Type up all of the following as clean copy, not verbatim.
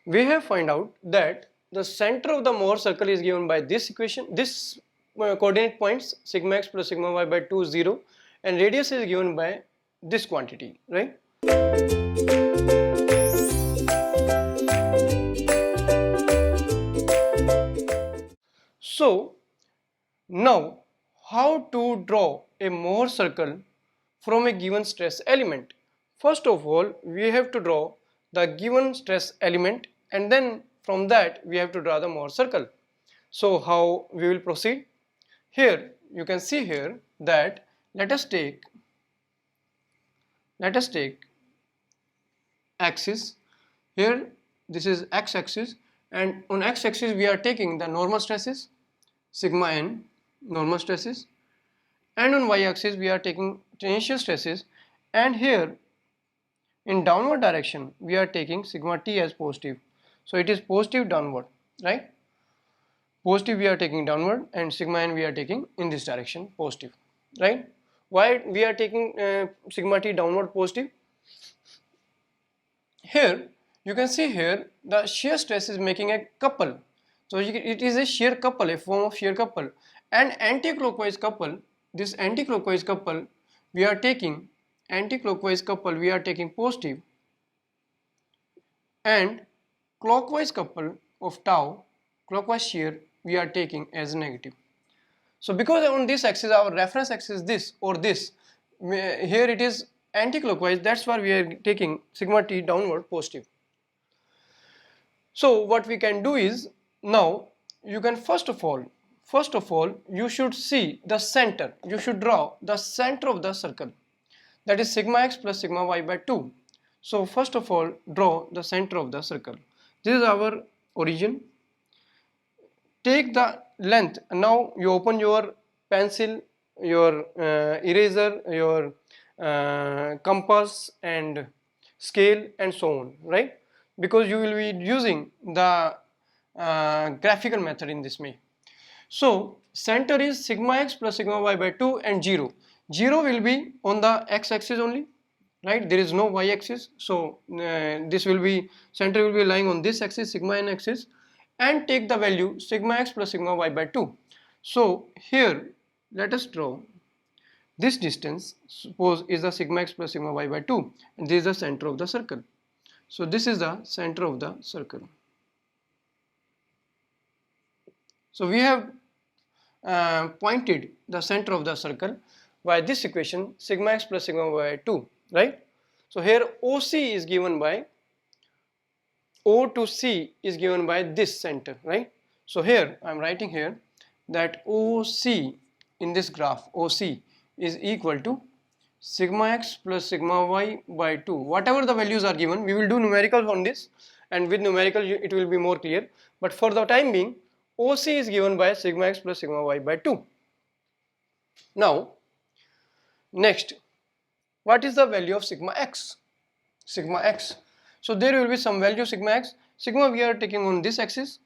we have find out that the center of the Mohr circle is given by this equation, this coordinate points sigma x plus sigma y by 2 0, and radius is given by this quantity, right? So now how to draw a Mohr circle from a given stress element? First of all, we have to draw the given stress element, and then from that we have to draw the Mohr circle. So how we will proceed? Here you can see here that let us take axis. Here this is x-axis, and on x-axis we are taking the normal stresses sigma n, normal stresses, and on y-axis we are taking tangential stresses, and here in downward direction we are taking sigma t as positive. So it is positive downward, right? Positive we are taking downward, and sigma n we are taking in this direction positive, right? Why we are taking sigma t downward positive? Here you can see here the shear stress is making a couple. So it is a shear couple, a form of shear couple, and anti-clockwise couple. This anti-clockwise couple we are taking positive, and clockwise couple of tau, clockwise shear, we are taking as negative. So because on this axis our reference axis is this or this, here it is anti-clockwise, that's why we are taking sigma t downward positive. So what we can do is, now you can first of all you should see the center, you should draw the center of the circle, that is sigma x plus sigma y by 2. So first of all draw the center of the circle. This is our origin. Take the length. Now you open your pencil, your eraser, your compass and scale and so on, right? Because you will be using the graphical method in this way. So center is sigma x plus sigma y by 2 and 0. 0 will be on the x-axis only, right? There is no y-axis. So this will be, center will be lying on this axis, sigma n axis, and take the value sigma x plus sigma y by 2. So here let us draw this distance, suppose is the sigma x plus sigma y by 2, and this is the center of the circle. So this is the center of the circle. So we have pointed the center of the circle by this equation sigma x plus sigma y by 2, right? So here OC is given by, O to C is given by this center, right? So here I am writing here that OC in this graph, OC is equal to sigma x plus sigma y by 2. Whatever the values are given, we will do numericals on this, and with numerical it will be more clear, but for the time being OC is given by sigma x plus sigma y by 2. Now next, what is the value of sigma x? Sigma x. So there will be some value sigma x. Sigma we are taking on this axis,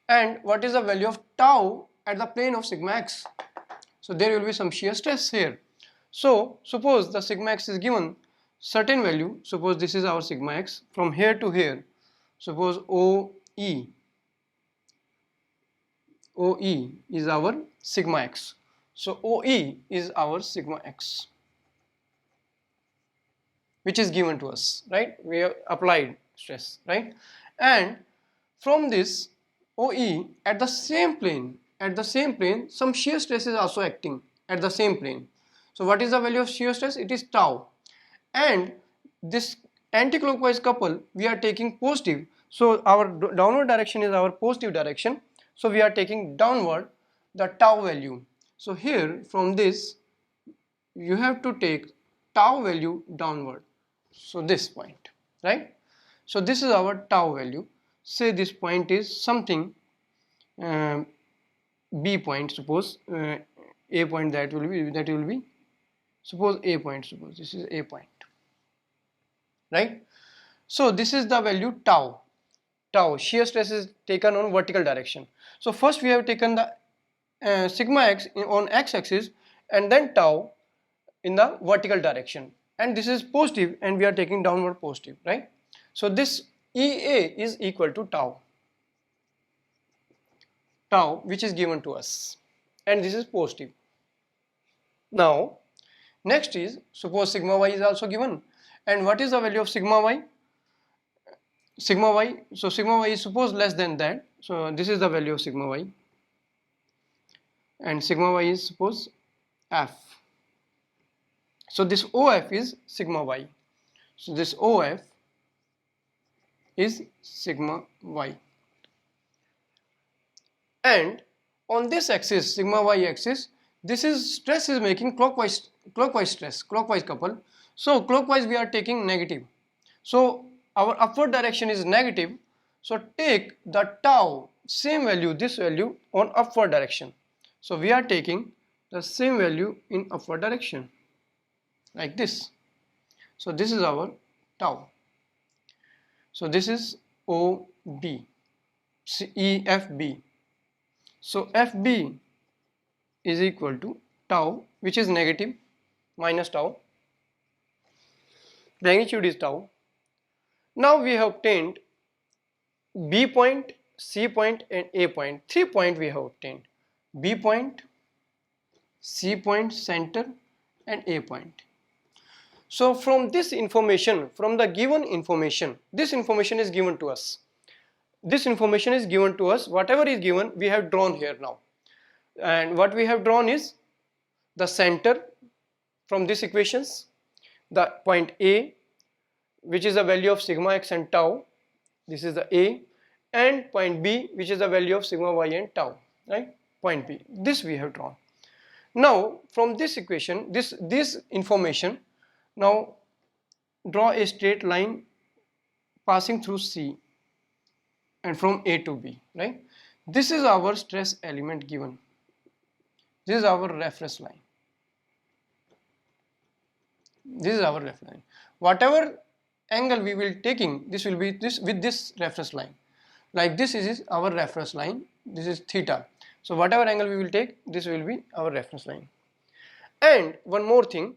and what is the value of tau at the plane of sigma x? So there will be some shear stress here. So suppose the sigma x is given certain value, suppose this is our sigma x from here to here, suppose OE is our sigma x. So OE is our sigma x, which is given to us, right? We have applied stress, right? And from this OE at the same plane, some shear stress is also acting at the same plane. So what is the value of shear stress? It is tau, and this anti-clockwise couple we are taking positive. So our downward direction is our positive direction. So we are taking downward the tau value. So here from this you have to take tau value downward. So this point, right? So this is our tau value. Say this point is something B point, suppose A point, that will be suppose A point, suppose this is A point, right? So this is the value tau. Shear stress is taken on vertical direction. So first we have taken the sigma x on x-axis, and then tau in the vertical direction, and this is positive and we are taking downward positive, right? So this EA is equal to tau, which is given to us, and this is positive. Now next is, suppose sigma y is also given, and what is the value of sigma y? Sigma y, so sigma y is suppose less than that, so this is the value of sigma y, and sigma y is suppose f. So this OF is sigma y, so this OF is sigma y, and on this axis, sigma y axis, this is stress is making clockwise stress, clockwise couple, so clockwise we are taking negative, so our upward direction is negative, so take the tau same value, this value on upward direction, so we are taking the same value in upward direction like this, so this is our tau, so this is OB, EFB, so FB is equal to tau, which is negative, minus tau, magnitude is tau. Now we have obtained B point, C point and A point, 3 points we have obtained, B point, C point, center and A point. So from this information, from the given information, this information is given to us. This information is given to us, whatever is given we have drawn here now. And what we have drawn is the center from these equations, the point A, which is the value of sigma x and tau, this is the A, and point B, which is the value of sigma y and tau, right? Point B, this we have drawn. Now from this equation, this information, now draw a straight line passing through C and from A to B, right? This is our stress element given. This is our reference line. This is our reference line. Whatever angle we will taking, this will be this with this reference line. Like this is our reference line. This is theta. So whatever angle we will take, this will be our reference line. And one more thing,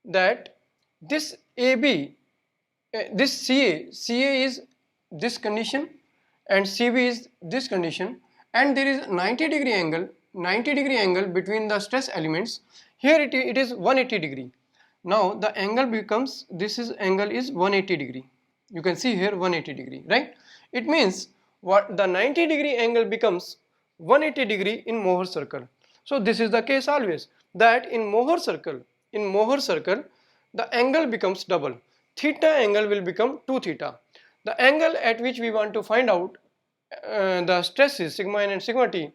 that this AB, this CA is this condition and CB is this condition, and there is 90-degree angle between the stress elements. Here it is 180 degree. Now the angle becomes, this is angle is 180 degree. You can see here 180 degree, right? It means what the 90-degree angle becomes 180 degree in Mohr circle. So this is the case always, that in Mohr circle, the angle becomes double. Theta angle will become 2 theta. The angle at which we want to find out the stresses sigma n and sigma t,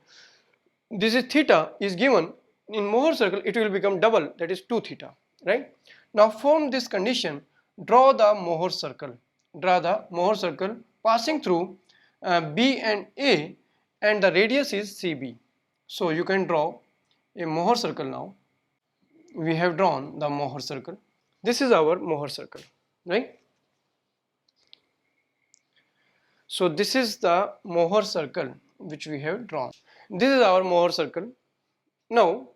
this is theta, is given in Mohr circle, it will become double, that is 2 theta, right? Now from this condition, draw the Mohr circle. Draw the Mohr circle passing through B and A, and the radius is CB. So you can draw a Mohr circle now. We have drawn the Mohr circle. This is our Mohr circle, right? So this is the Mohr circle which we have drawn. This is our Mohr circle. Now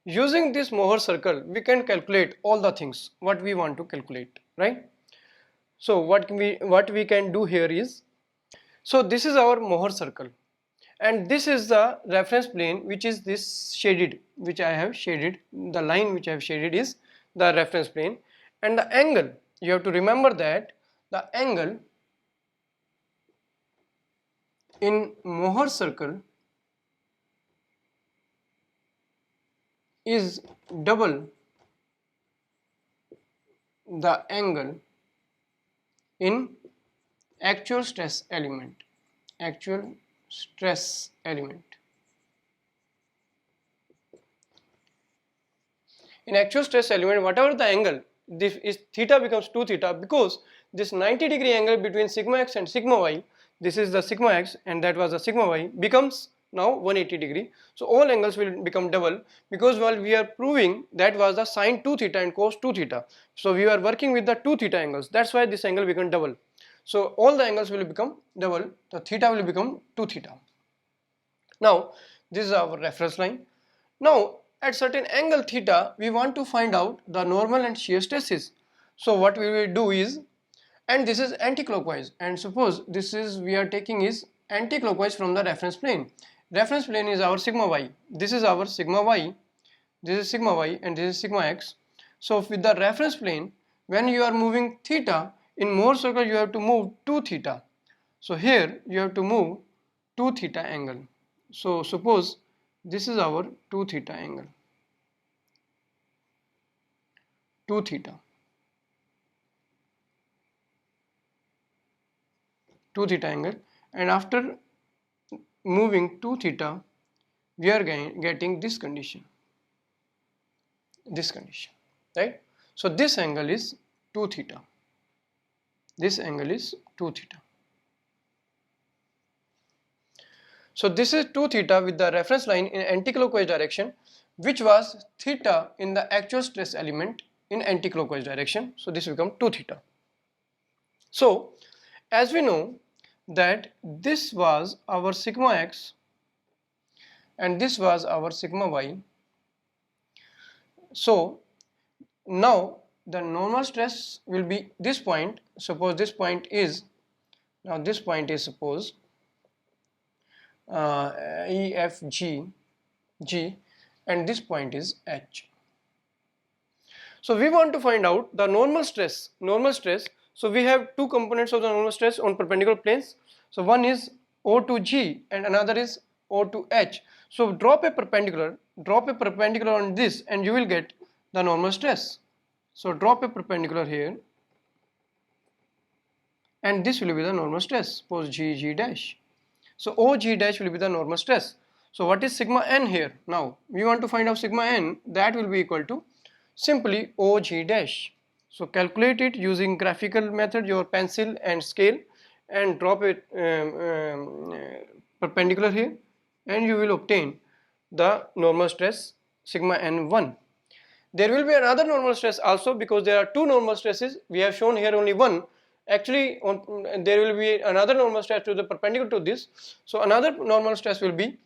using this Mohr circle, we can calculate all the things what we want to calculate, right? So what we can do here is, so this is our Mohr circle, and this is the reference plane, which is this shaded, which I have shaded, the line which I have shaded is the reference plane, and the angle, you have to remember that the angle in Mohr circle is double the angle in actual stress element. In actual stress element, whatever the angle, this is theta becomes 2 theta, because this 90-degree angle between sigma x and sigma y, this is the sigma x and that was the sigma y, becomes now 180 degree. So all angles will become double, because while we are proving that was the sine 2 theta and cos 2 theta, so we are working with the 2 theta angles, that's why this angle become double. So all the angles will become double, the theta will become 2 theta. Now this is our reference line. Now at certain angle theta, we want to find out the normal and shear stresses. So what we will do is, and this is anti-clockwise, and suppose this is we are taking is anti-clockwise from the reference plane. Reference plane is our sigma y, this is our sigma y, this is sigma y, and this is sigma x. So with the reference plane, when you are moving theta in Mohr circle, you have to move 2 theta. So here you have to move 2 theta angle. So suppose this is our 2 theta angle, 2 theta, 2 theta angle, and after moving 2 theta, we are getting this condition, right? So this angle is 2 theta, this angle is 2 theta. So this is 2 theta with the reference line in anti-clockwise direction, which was theta in the actual stress element in anti-clockwise direction. So this becomes 2 theta. So as we know that this was our sigma x and this was our sigma y. So now the normal stress will be this point. Suppose this point is, now this point is suppose E, F, G, and this point is H. So we want to find out the normal stress. So we have two components of the normal stress on perpendicular planes. So one is O to G and another is O to H. So drop a perpendicular on this and you will get the normal stress. So drop a perpendicular here and this will be the normal stress. Suppose G dash. So OG dash will be the normal stress. So what is sigma n here? Now we want to find out sigma n, that will be equal to simply OG dash. So calculate it using graphical method, your pencil and scale, and drop it perpendicular here, and you will obtain the normal stress sigma n1. There will be another normal stress also, because there are two normal stresses. We have shown here only one. Actually there will be another normal stress to the perpendicular to this. So another normal stress will be,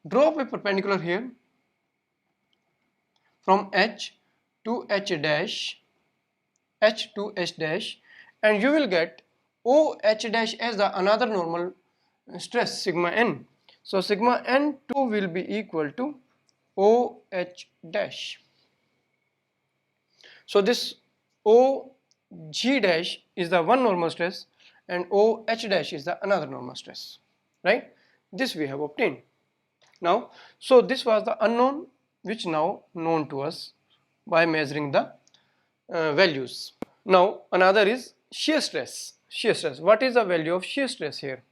drop a perpendicular here from H to H dash, and you will get OH dash as the another normal stress sigma n. So sigma n2 will be equal to OH dash. So this OG dash is the one normal stress and OH dash is the another normal stress, right? This we have obtained. Now, so this was the unknown, which now known to us by measuring the values. Now another is shear stress. What is the value of shear stress here?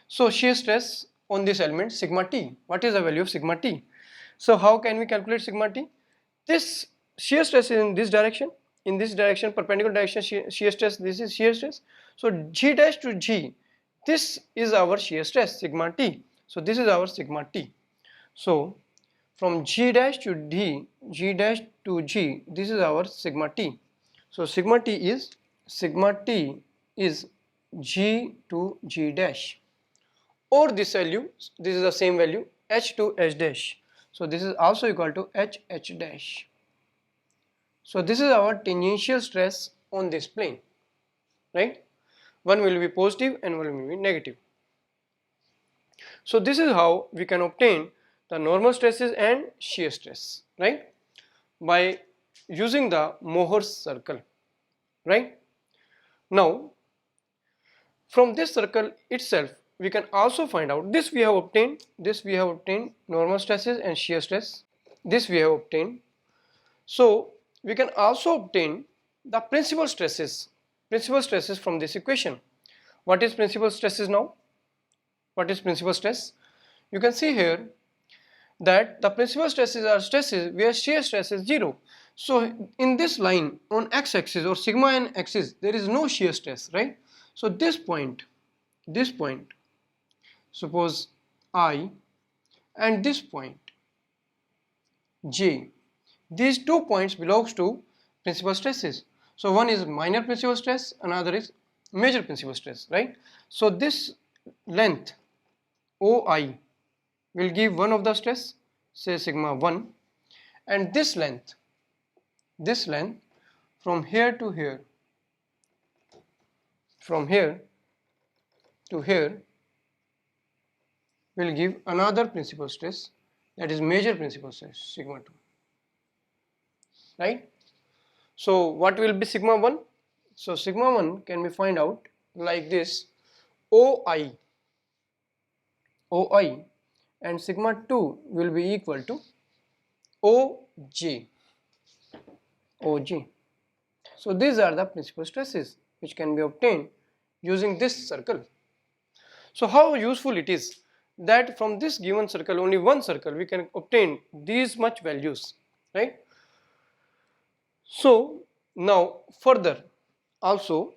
So shear stress on this element sigma t. What is the value of sigma t? So how can we calculate sigma t? This shear stress is in this direction, perpendicular direction shear stress, this is shear stress. So G dash to G, this is our shear stress sigma t. So this is our sigma t. So from G dash to D, G dash to G, this is our sigma t. So sigma t is G to G dash, or this value, this is the same value, H to H dash. So this is also equal to H dash. So this is our tangential stress on this plane, right? One will be positive and one will be negative. So this is how we can obtain the normal stresses and shear stress, right? By using the Mohr's circle, right? Now from this circle itself we can also find out, this we have obtained normal stresses and shear stress, this we have obtained. So we can also obtain the principal stresses from this equation. What is principal stresses now? What is principal stress? You can see here that the principal stresses are stresses where shear stress is 0. So in this line on x-axis or sigma n axis, there is no shear stress, right? So this point, suppose I, and this point J, these 2 points belongs to principal stresses. So one is minor principal stress, another is major principal stress, right? So this length OI will give one of the stress, say sigma 1, and this length from here to here from here to here will give another principal stress, that is major principal stress, sigma 2, right? So what will be sigma 1? So sigma 1 can be find out like this: OI and sigma 2 will be equal to OJ. So these are the principal stresses which can be obtained using this circle. So how useful it is that from this given circle, only one circle, we can obtain these much values, right? So now further also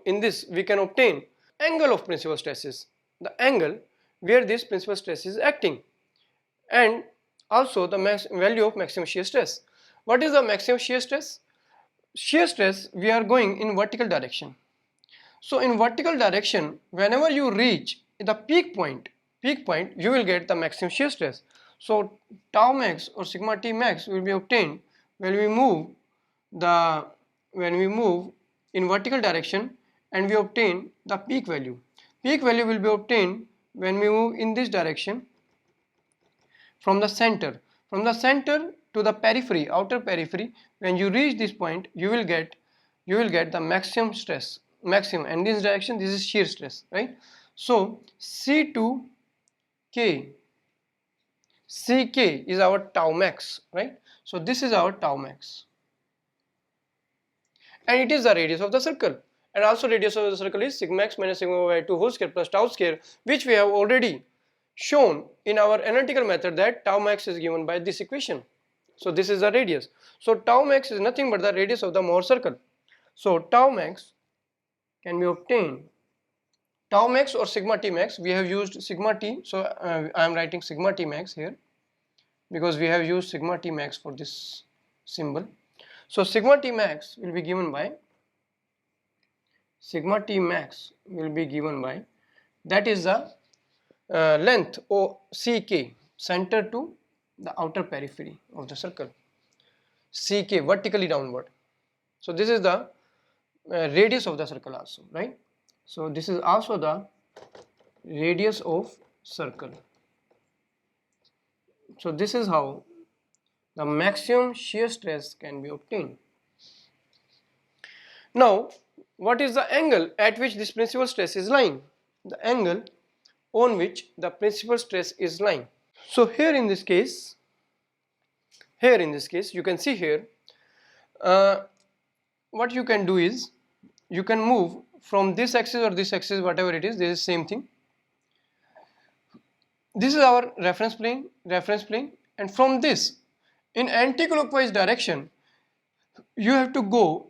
in this we can obtain angle of principal stresses, the angle where this principal stress is acting, and also the value of maximum shear stress. What is the maximum shear stress? Shear stress, we are going in vertical direction. So in vertical direction, whenever you reach the peak point, you will get the maximum shear stress. So tau max or sigma t max will be obtained when we move in vertical direction and we obtain the peak value. Peak value will be obtained when we move in this direction from the center to the periphery, outer periphery. When you reach this point, you will get the maximum stress, and this direction, this is shear stress, right? So C2K, CK is our tau max, right? So this is our tau max, and it is the radius of the circle, and also radius of the circle is sigma x minus sigma y by 2 whole square plus tau square, which we have already shown in our analytical method that tau max is given by this equation. So this is the radius. So tau max is nothing but the radius of the Mohr circle. So tau max can be obtained, tau max or sigma t max, we have used sigma t, so I am writing sigma t max here because we have used sigma t max for this symbol. So sigma t max will be given by that is the length O CK, center to the outer periphery of the circle, CK vertically downward. So this is the radius of the circle also, right? So this is also the radius of circle. So this is how the maximum shear stress can be obtained. Now what is the angle at which this principal stress is lying? The angle on which the principal stress is lying. So here in this case you can see here, what you can do is you can move from this axis or this axis, whatever it is, this is same thing. This is our reference plane, and from this in anti-clockwise direction you have to go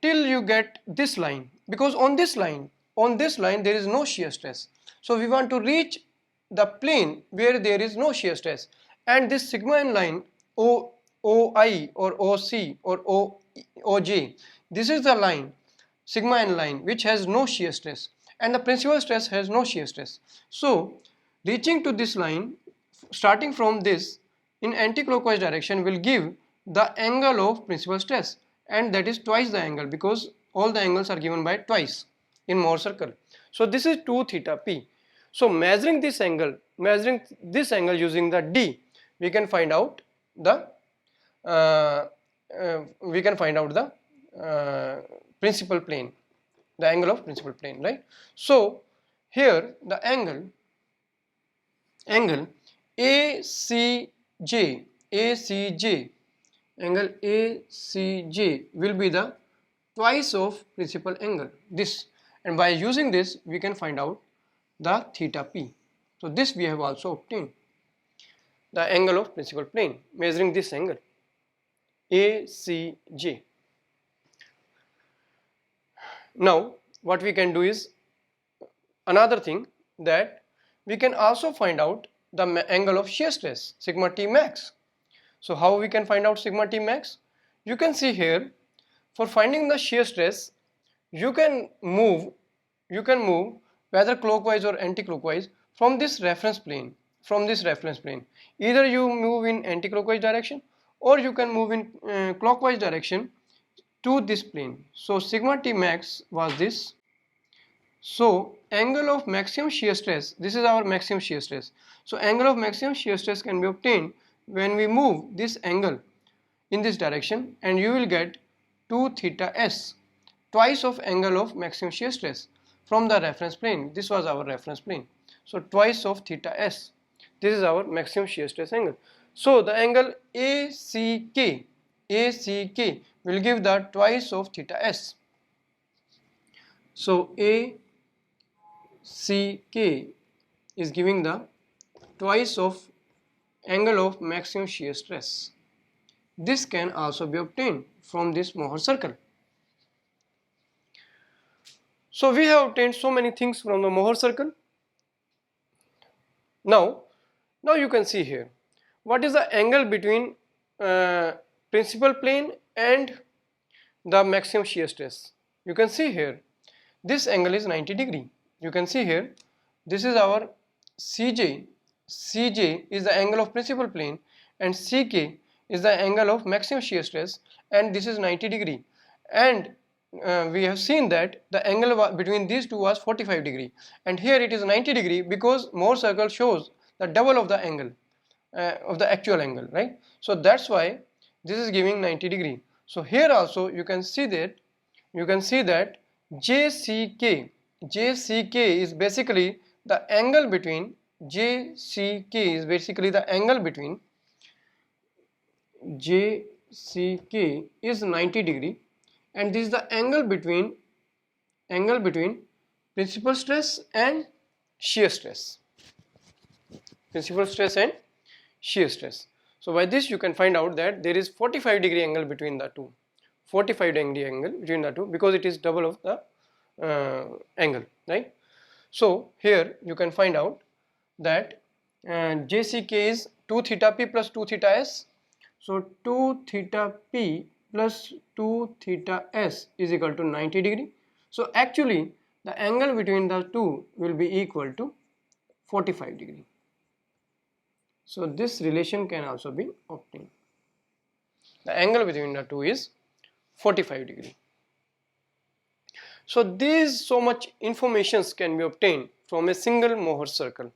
till you get this line, because on this line there is no shear stress. So we want to reach the plane where there is no shear stress, and this sigma n line OI or OC or OJ, this is the line, sigma n line, which has no shear stress, and the principal stress has no shear stress. So reaching to this line, starting from this in anti-clockwise direction, will give the angle of principal stress, and that is twice the angle, because all the angles are given by twice in Mohr circle. So this is 2 theta p. So measuring this angle using the d, we can find out the principal plane, the angle of principal plane, right? So here the angle ACJ will be the twice of principal angle, this, and by using this we can find out the theta p. So this we have also obtained, the angle of principal plane, measuring this angle ACJ. Now what we can do is another thing, that we can also find out the angle of shear stress, sigma t max. So how we can find out sigma t max? You can see here, for finding the shear stress you can move whether clockwise or anti-clockwise from this reference plane. Either you move in anti-clockwise direction or you can move in clockwise direction to this plane. So sigma T max was this. So angle of maximum shear stress, this is our maximum shear stress. So angle of maximum shear stress can be obtained when we move this angle in this direction, and you will get 2 theta s, twice of angle of maximum shear stress from the reference plane. This was our reference plane. So twice of theta s. This is our maximum shear stress angle. So the angle ACK will give the twice of theta s. So ACK is giving the twice of angle of maximum shear stress. This can also be obtained from this Mohr circle. So we have obtained so many things from the Mohr circle. Now you can see here what is the angle between principal plane and the maximum shear stress. You can see here this angle is 90 degree. You can see here this is our CJ. CJ is the angle of principal plane and CK is the angle of maximum shear stress, and this is 90 degree, and we have seen that the angle between these two was 45 degree, and here it is 90 degree because Mohr circle shows the double of the angle of the actual angle, right? So that's why this is giving 90 degree. So here also you can see that JCK is basically the angle between JCK is 90 degree, and this is the angle between principal stress and shear stress. So by this you can find out that there is 45 degree angle between the two. 45 degree angle between the two because it is double of the angle, right? So here you can find out that JCK is 2 theta p plus 2 theta s. So 2 theta p plus 2 theta s is equal to 90 degree. So actually the angle between the two will be equal to 45 degree. So this relation can also be obtained. The angle between the two is 45 degree. So these so much informations can be obtained from a single Mohr circle.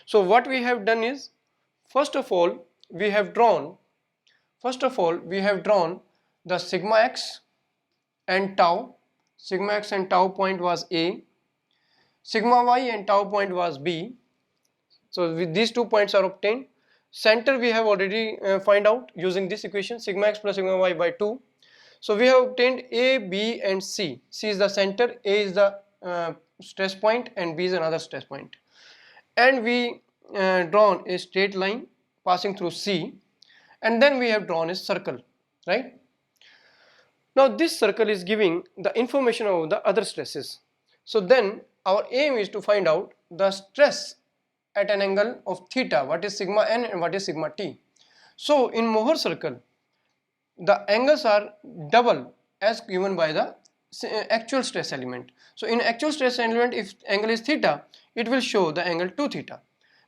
So what we have done is, first of all we have drawn the sigma x and tau. Sigma x and tau point was A, sigma y and tau point was B. So with these 2 points are obtained. Center we have already find out using this equation, sigma x plus sigma y by 2. So we have obtained A, B and C. C is the center, A is the stress point and B is another stress point. And we drawn a straight line passing through C, and then we have drawn a circle, right? Now this circle is giving the information of the other stresses. So then our aim is to find out the stress at an angle of theta, what is sigma n and what is sigma t. So in Mohr circle the angles are double as given by the actual stress element. So in actual stress element, if angle is theta, it will show the angle 2 theta,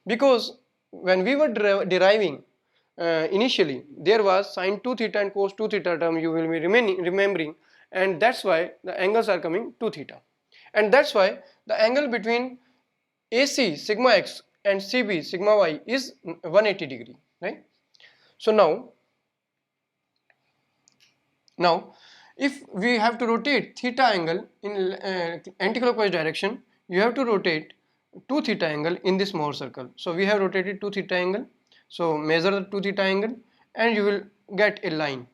because when we were deriving initially there was sine 2 theta and cos 2 theta term you will be remembering, and that's why the angles are coming 2 theta, and that's why the angle between AC sigma x and CB sigma y is 180 degree, right? So now if we have to rotate theta angle in anticlockwise direction, you have to rotate 2 theta angle in this Mohr circle. So we have rotated 2 theta angle. So measure the 2 theta angle and you will get a line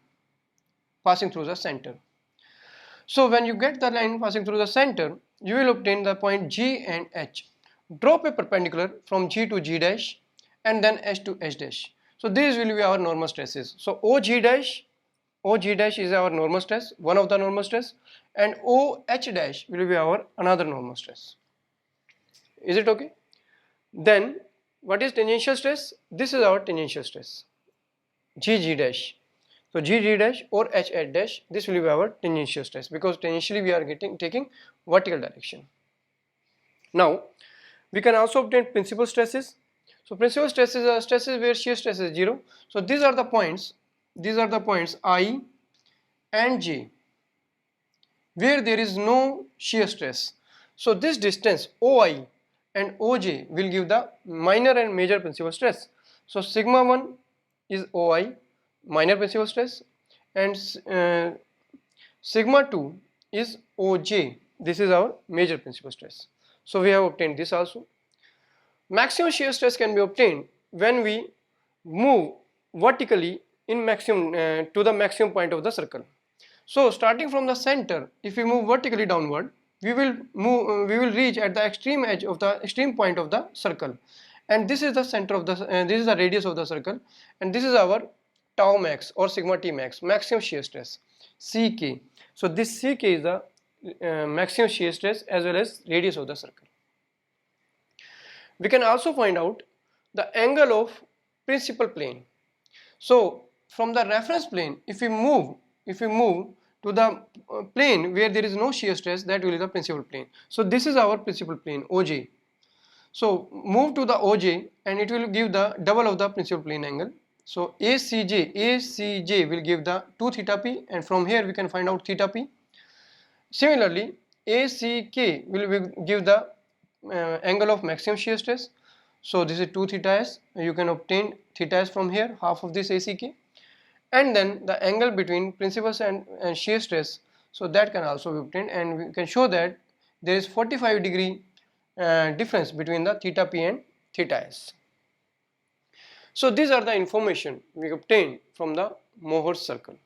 passing through the center. So when you get the line passing through the center, you will obtain the point G and H. Drop a perpendicular from G to G dash and then H to H dash. So these will be our normal stresses. So OG dash is our normal stress, one of the normal stress, and OH dash will be our another normal stress. Is it okay? Then what is tangential stress? This is our tangential stress, GG dash. So GG dash or HH dash, this will be our tangential stress, because tangentially we are taking vertical direction. Now we can also obtain principal stresses. So principal stresses are stresses where shear stress is 0. So these are the points I and J. where there is no shear stress. So this distance OI and OJ will give the minor and major principal stress. So sigma 1 is OI, minor principal stress, and sigma 2 is OJ. This is our major principal stress. So we have obtained this also. Maximum shear stress can be obtained when we move vertically in maximum to the maximum point of the circle. So starting from the center, if we move vertically downward, we will reach at the extreme edge of the extreme point of the circle, and this is the center of the this is the radius of the circle, and this is our tau max or sigma t max, maximum shear stress, Ck. So this Ck is the maximum shear stress as well as radius of the circle. We can also find out the angle of principal plane. So from the reference plane, if we move to the plane where there is no shear stress, that will be the principal plane. So this is our principal plane OJ. So move to the OJ and it will give the double of the principal plane angle. So ACJ will give the 2 theta p, and from here we can find out theta p. Similarly, ACK will give the angle of maximum shear stress. So this is 2 theta s. You can obtain theta s from here, half of this ACK, and then the angle between principal and shear stress. So that can also be obtained, and we can show that there is 45-degree difference between the theta p and theta s. So these are the information we obtained from the Mohr's circle.